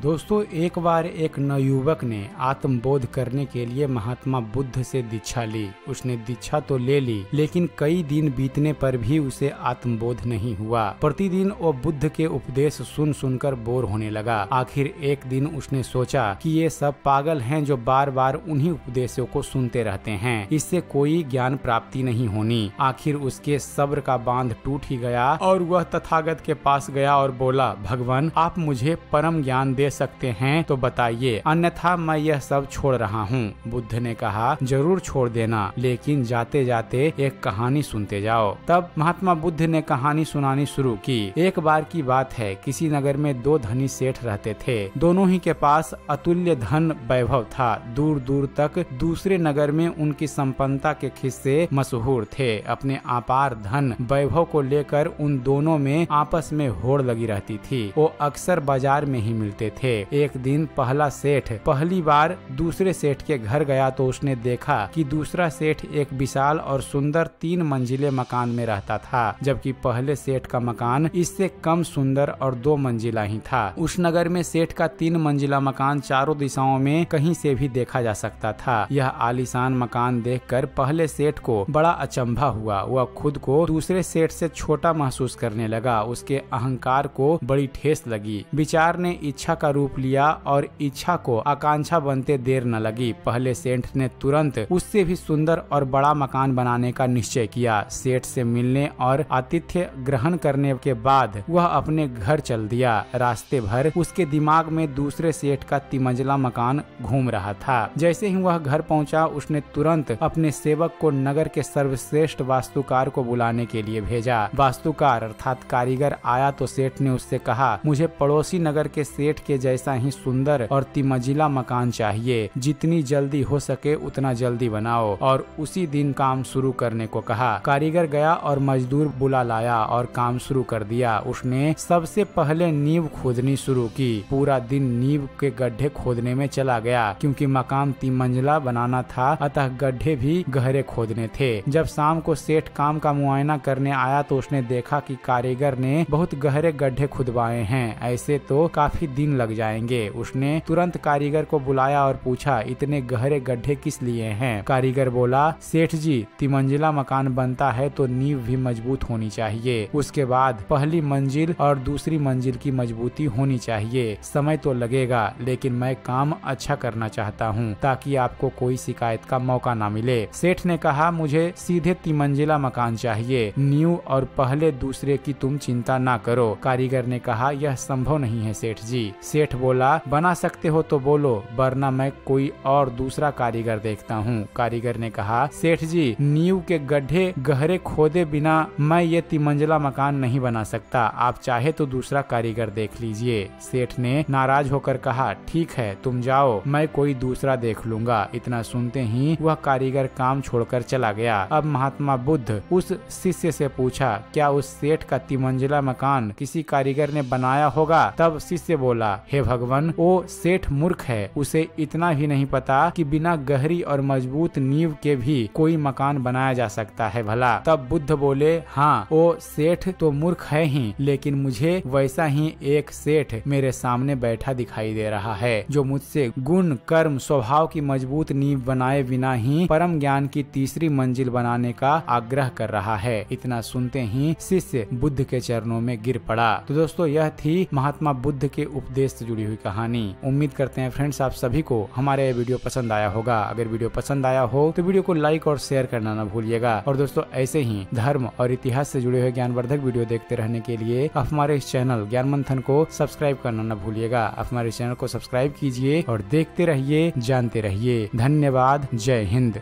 दोस्तों, एक बार एक नवयुवक ने आत्मबोध करने के लिए महात्मा बुद्ध से दीक्षा ली। उसने दीक्षा तो ले ली, लेकिन कई दिन बीतने पर भी उसे आत्मबोध नहीं हुआ। प्रतिदिन वो बुद्ध के उपदेश सुन सुनकर बोर होने लगा। आखिर एक दिन उसने सोचा कि ये सब पागल हैं जो बार बार उन्हीं उपदेशों को सुनते रहते हैं, इससे कोई ज्ञान प्राप्ति नहीं होनी। आखिर उसके सब्र का बांध टूट ही गया और वह तथागत के पास गया और बोला, भगवान, आप मुझे परम ज्ञान दे सकते हैं तो बताइए, अन्यथा मैं यह सब छोड़ रहा हूँ। बुद्ध ने कहा, जरूर छोड़ देना, लेकिन जाते जाते एक कहानी सुनते जाओ। तब महात्मा बुद्ध ने कहानी सुनानी शुरू की। एक बार की बात है, किसी नगर में दो धनी सेठ रहते थे। दोनों ही के पास अतुल्य धन वैभव था। दूर दूर तक दूसरे नगर में उनकी संपन्नता के किस्से मशहूर थे। अपने अपार धन वैभव को लेकर उन दोनों में आपस में होड़ लगी रहती थी। वो अक्सर बाजार में ही मिलते थे। एक दिन पहला सेठ पहली बार दूसरे सेठ के घर गया तो उसने देखा कि दूसरा सेठ एक विशाल और सुंदर 3 मंजिले मकान में रहता था, जबकि पहले सेठ का मकान इससे कम सुंदर और 2 मंजिला ही था। उस नगर में सेठ का 3 मंजिला मकान चारों दिशाओं में कहीं से भी देखा जा सकता था। यह आलीशान मकान देखकर पहले सेठ को बड़ा अचंभा हुआ। वह खुद को दूसरे सेठ से छोटा महसूस करने लगा। उसके अहंकार को बड़ी ठेस लगी। विचार ने इच्छा का रूप लिया और इच्छा को आकांक्षा बनते देर न लगी। पहले सेठ ने तुरंत उससे भी सुंदर और बड़ा मकान बनाने का निश्चय किया। सेठ से मिलने और आतिथ्य ग्रहण करने के बाद वह अपने घर चल दिया। रास्ते भर उसके दिमाग में दूसरे सेठ का 3 मंजिला मकान घूम रहा था। जैसे ही वह घर पहुंचा, उसने तुरंत अपने सेवक को नगर के सर्वश्रेष्ठ वास्तुकार को बुलाने के लिए भेजा। वास्तुकार अर्थात कारीगर आया तो सेठ ने उससे कहा, मुझे पड़ोसी नगर के सेठ के जैसा ही सुंदर और 3 मंजिला मकान चाहिए। जितनी जल्दी हो सके उतना जल्दी बनाओ। और उसी दिन काम शुरू करने को कहा। कारीगर गया और मजदूर बुला लाया और काम शुरू कर दिया। उसने सबसे पहले नींव खोदनी शुरू की। पूरा दिन नींव के गड्ढे खोदने में चला गया। क्योंकि मकान 3 मंजिला बनाना था, अतः गड्ढे भी गहरे खोदने थे। जब शाम को सेठ काम का मुआयना करने आया तो उसने देखा कि कारीगर ने बहुत गहरे गड्ढे खुदवाए हैं। ऐसे तो काफी दिन लग जाएंगे। उसने तुरंत कारीगर को बुलाया और पूछा, इतने गहरे गड्ढे किस लिए हैं? कारीगर बोला, सेठ जी, 3 मंजिला मकान बनता है तो नींव भी मजबूत होनी चाहिए। उसके बाद पहली मंजिल और दूसरी मंजिल की मजबूती होनी चाहिए। समय तो लगेगा, लेकिन मैं काम अच्छा करना चाहता हूँ ताकि आपको कोई शिकायत का मौका ना मिले। सेठ ने कहा, मुझे सीधे 3 मंजिला मकान चाहिए। नींव और पहले दूसरे की तुम चिंता ना करो। कारीगर ने कहा, यह संभव नहीं है सेठ जी। सेठ बोला, बना सकते हो तो बोलो, वरना मैं कोई और दूसरा कारीगर देखता हूँ। कारीगर ने कहा, सेठ जी, नींव के गड्ढे गहरे खोदे बिना मैं ये 3 मंजिला मकान नहीं बना सकता। आप चाहे तो दूसरा कारीगर देख लीजिए। सेठ ने नाराज होकर कहा, ठीक है, तुम जाओ, मैं कोई दूसरा देख लूंगा। इतना सुनते ही वह कारीगर काम छोड़कर चला गया। अब महात्मा बुद्ध उस शिष्य से पूछा, क्या उस सेठ का 3 मंजिला मकान किसी कारीगर ने बनाया होगा? तब शिष्य बोला, हे भगवान, वो सेठ मूर्ख है। उसे इतना भी नहीं पता कि बिना गहरी और मजबूत नींव के भी कोई मकान बनाया जा सकता है भला। तब बुद्ध बोले, हाँ, वो सेठ तो मूर्ख है ही, लेकिन मुझे वैसा ही एक सेठ मेरे सामने बैठा दिखाई दे रहा है, जो मुझसे गुण, कर्म, स्वभाव की मजबूत नींव बनाए बिना ही परम ज्ञान की 3री मंजिल बनाने का आग्रह कर रहा है। इतना सुनते ही शिष्य बुद्ध के चरणों में गिर पड़ा। तो दोस्तों, यह थी महात्मा बुद्ध के उपदेश से जुड़ी हुई कहानी। उम्मीद करते हैं फ्रेंड्स, आप सभी को हमारा ये वीडियो पसंद आया होगा। अगर वीडियो पसंद आया हो तो वीडियो को लाइक और शेयर करना न भूलिएगा। और दोस्तों, ऐसे ही धर्म और इतिहास से जुड़े हुए ज्ञानवर्धक वीडियो देखते रहने के लिए आप हमारे इस चैनल ज्ञान मंथन को सब्सक्राइब करना न भूलिएगा। आप हमारे चैनल को सब्सक्राइब कीजिए और देखते रहिए, जानते रहिए। धन्यवाद। जय हिंद।